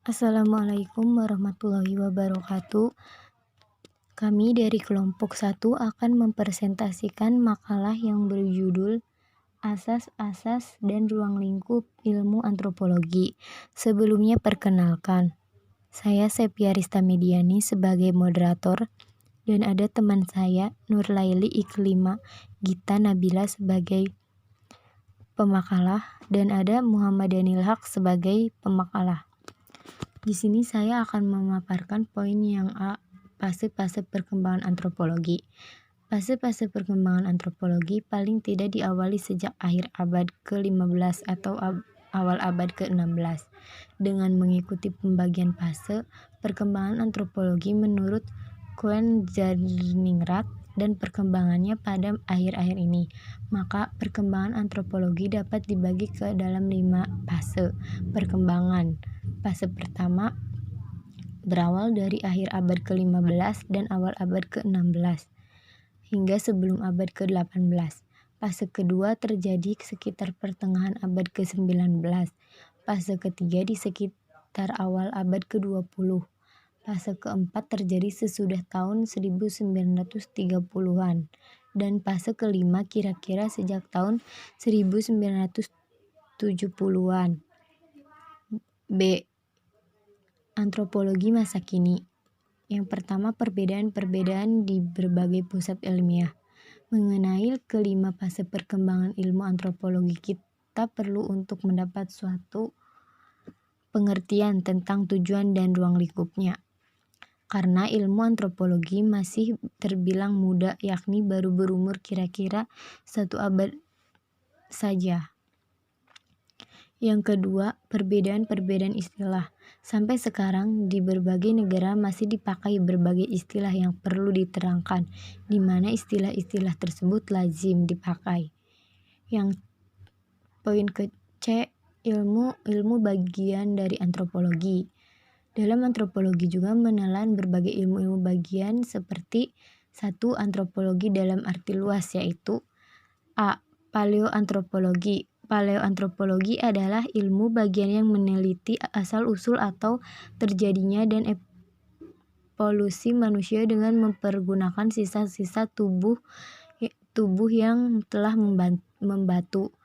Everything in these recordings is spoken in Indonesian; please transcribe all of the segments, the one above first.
Assalamualaikum warahmatullahi wabarakatuh. Kami dari kelompok 1 akan mempresentasikan makalah yang berjudul Asas-asas dan ruang lingkup ilmu antropologi. Sebelumnya perkenalkan, saya Sepia Rista Mediani sebagai moderator dan ada teman saya Nurlaili Iklima Gita Nabila sebagai pemakalah dan ada Muhammad Daniel Haq sebagai pemakalah. Di sini saya akan memaparkan poin yang A, fase-fase perkembangan antropologi. Fase-fase perkembangan antropologi paling tidak diawali sejak akhir abad ke-15 atau awal abad ke-16. Dengan mengikuti pembagian fase perkembangan antropologi menurut Koen Jarningrat dan perkembangannya pada akhir-akhir ini, maka perkembangan antropologi dapat dibagi ke dalam 5 fase perkembangan. Fase pertama berawal dari akhir abad ke-15 dan awal abad ke-16 hingga sebelum abad ke-18. Fase kedua terjadi sekitar pertengahan abad ke-19. Fase ketiga di sekitar awal abad ke-20. Fase keempat terjadi sesudah tahun 1930-an. Dan fase kelima kira-kira sejak tahun 1970-an. B. Antropologi masa kini. Yang pertama, perbedaan-perbedaan di berbagai pusat ilmiah. Mengenai kelima fase perkembangan ilmu antropologi, kita perlu untuk mendapat suatu pengertian tentang tujuan dan ruang lingkupnya. Karena ilmu antropologi masih terbilang muda, yakni baru berumur kira-kira 1 abad saja. Yang kedua, perbedaan-perbedaan istilah. Sampai sekarang di berbagai negara masih dipakai berbagai istilah yang perlu diterangkan, di mana istilah-istilah tersebut lazim dipakai. Yang poin ke C, ilmu bagian dari antropologi. Dalam antropologi juga menelan berbagai ilmu-ilmu bagian seperti 1. Antropologi dalam arti luas, yaitu A. Paleoantropologi. Paleoantropologi adalah ilmu bagian yang meneliti asal-usul atau terjadinya dan evolusi manusia dengan mempergunakan sisa-sisa tubuh yang telah membatu,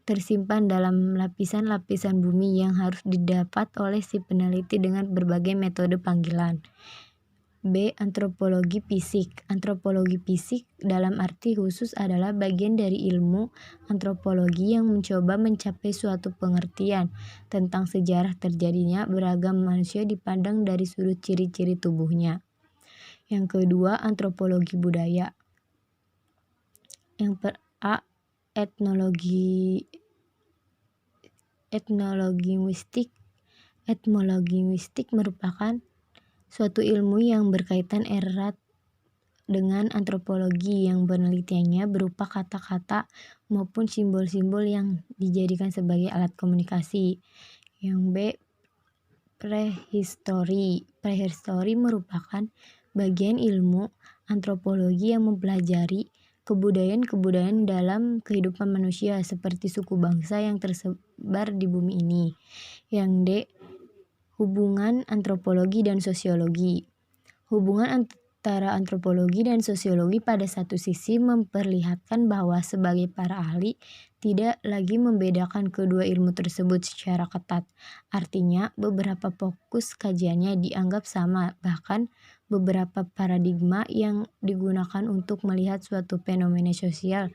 tersimpan dalam lapisan-lapisan bumi yang harus didapat oleh si peneliti dengan berbagai metode panggilan. B. Antropologi fisik. Antropologi fisik dalam arti khusus adalah bagian dari ilmu antropologi yang mencoba mencapai suatu pengertian tentang sejarah terjadinya beragam manusia dipandang dari sudut ciri-ciri tubuhnya. Yang kedua, antropologi budaya. A. Etnologi linguistik. Etnologi linguistik merupakan suatu ilmu yang berkaitan erat dengan antropologi yang penelitiannya berupa kata-kata maupun simbol-simbol yang dijadikan sebagai alat komunikasi. Yang B. Prehistori. Prehistori merupakan bagian ilmu antropologi yang mempelajari kebudayaan-kebudayaan dalam kehidupan manusia seperti suku bangsa yang tersebar di bumi ini. Yang D. Hubungan antropologi dan sosiologi. Hubungan antara antropologi dan sosiologi pada satu sisi memperlihatkan bahwa sebagai para ahli tidak lagi membedakan kedua ilmu tersebut secara ketat. Artinya, beberapa fokus kajiannya dianggap sama, bahkan beberapa paradigma yang digunakan untuk melihat suatu fenomena sosial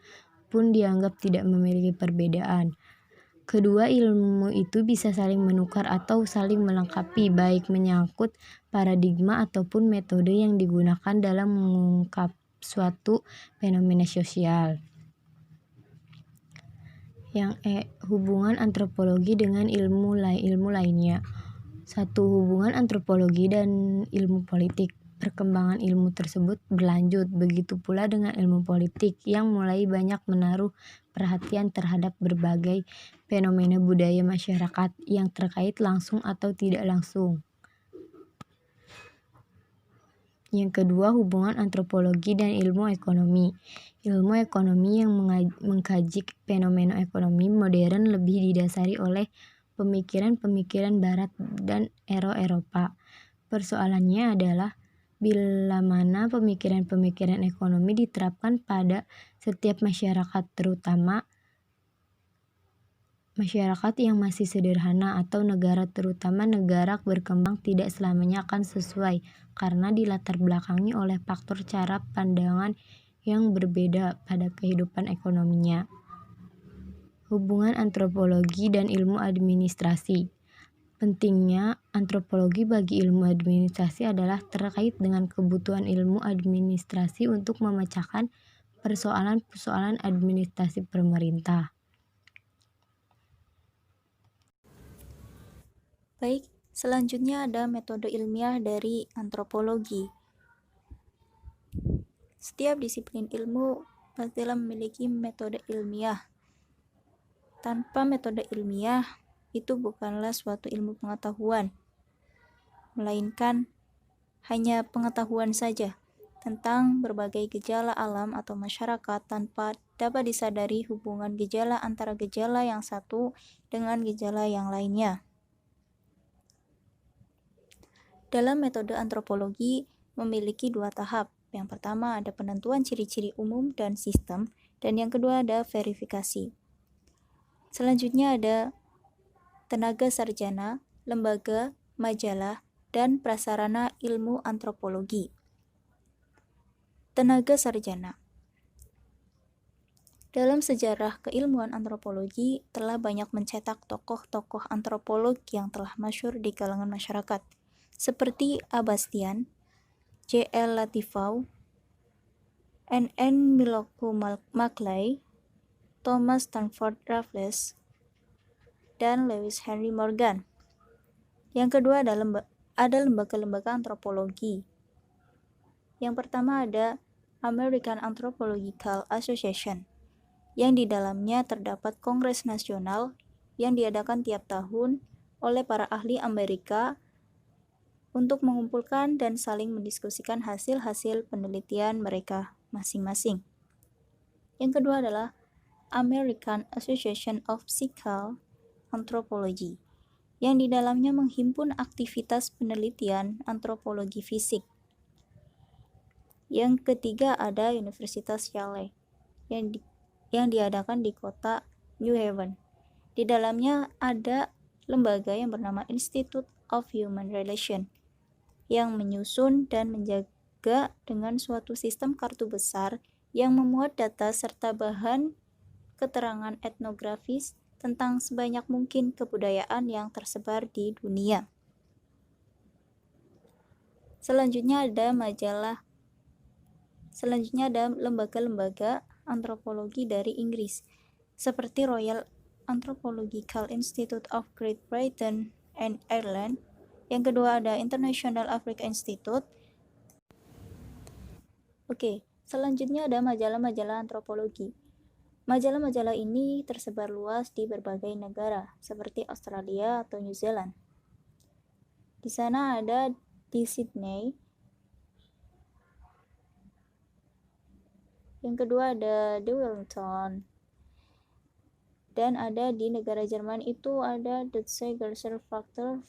pun dianggap tidak memiliki perbedaan. Kedua ilmu itu bisa saling menukar atau saling melengkapi, baik menyangkut paradigma ataupun metode yang digunakan dalam mengungkap suatu fenomena sosial. Yang E. Hubungan antropologi dengan ilmu lainnya. 1. Hubungan antropologi dan ilmu politik. Perkembangan ilmu tersebut berlanjut, begitu pula dengan ilmu politik yang mulai banyak menaruh perhatian terhadap berbagai fenomena budaya masyarakat yang terkait langsung atau tidak langsung. Yang kedua, hubungan antropologi dan ilmu ekonomi. Ilmu ekonomi yang mengkaji fenomena ekonomi modern lebih didasari oleh pemikiran-pemikiran Barat dan Eropa. Persoalannya adalah bila mana pemikiran-pemikiran ekonomi diterapkan pada setiap masyarakat, terutama masyarakat yang masih sederhana atau negara, terutama negara berkembang, tidak selamanya akan sesuai karena dilatar belakangi oleh faktor cara pandangan yang berbeda pada kehidupan ekonominya. Hubungan antropologi dan ilmu administrasi. Pentingnya antropologi bagi ilmu administrasi adalah terkait dengan kebutuhan ilmu administrasi untuk memecahkan persoalan-persoalan administrasi pemerintah. Baik, selanjutnya ada metode ilmiah dari antropologi. Setiap disiplin ilmu pastilah memiliki metode ilmiah. Tanpa metode ilmiah, itu bukanlah suatu ilmu pengetahuan, melainkan hanya pengetahuan saja tentang berbagai gejala alam atau masyarakat tanpa dapat disadari hubungan gejala antara gejala yang satu dengan gejala yang lainnya. Dalam metode antropologi memiliki dua tahap. Yang pertama ada penentuan ciri-ciri umum dan sistem, dan yang kedua ada verifikasi. Selanjutnya ada tenaga sarjana, lembaga, majalah, dan prasarana ilmu antropologi. Tenaga sarjana. Dalam sejarah keilmuan antropologi telah banyak mencetak tokoh-tokoh antropolog yang telah masyhur di kalangan masyarakat, seperti A. Bastian, J. L. Latifow, N. N. Miloku Maclay, Thomas Stanford Raffles, dan Lewis Henry Morgan. Yang kedua ada lembaga-lembaga antropologi. Yang pertama ada American Anthropological Association, yang di dalamnya terdapat Kongres Nasional yang diadakan tiap tahun oleh para ahli Amerika untuk mengumpulkan dan saling mendiskusikan hasil-hasil penelitian mereka masing-masing. Yang kedua adalah American Association of Physical Anthropology, yang di dalamnya menghimpun aktivitas penelitian antropologi fisik. Yang ketiga ada Universitas Yale, yang diadakan di kota New Haven. Di dalamnya ada lembaga yang bernama Institute of Human Relations, yang menyusun dan menjaga dengan suatu sistem kartu besar yang memuat data serta bahan keterangan etnografis tentang sebanyak mungkin kebudayaan yang tersebar di dunia. Selanjutnya ada lembaga-lembaga antropologi dari Inggris, seperti Royal Anthropological Institute of Great Britain and Ireland. Yang kedua ada International Africa Institute. Selanjutnya ada majalah-majalah antropologi. Majalah-majalah ini tersebar luas di berbagai negara, seperti Australia atau New Zealand. Di sana ada di Sydney. Yang kedua ada di Wellington. Dan ada di negara Jerman itu ada The Zeigerzer Faktor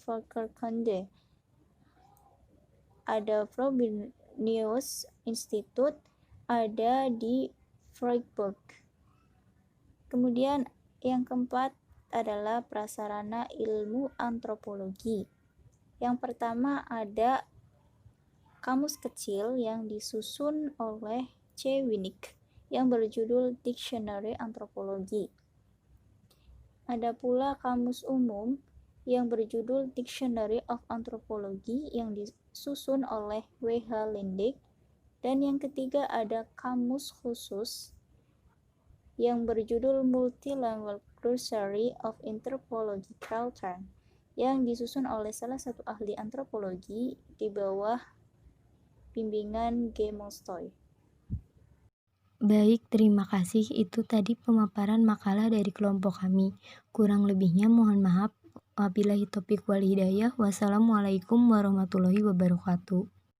Kunde. Ada Frobenius Institute, ada di Freiburg. Kemudian yang keempat adalah prasarana ilmu antropologi. Yang pertama ada kamus kecil yang disusun oleh C. Winnick yang berjudul Dictionary Anthropology. Ada pula kamus umum yang berjudul Dictionary of Anthropology yang disusun oleh W. H. Lindick. Dan yang ketiga ada kamus khusus yang berjudul Multilingual Glossary of Anthropological Terms yang disusun oleh salah satu ahli antropologi di bawah bimbingan G. Molstoy. Baik, terima kasih. Itu tadi pemaparan makalah dari kelompok kami. Kurang lebihnya mohon maaf. Wabillahi taufiq wal hidayah. Wassalamualaikum warahmatullahi wabarakatuh.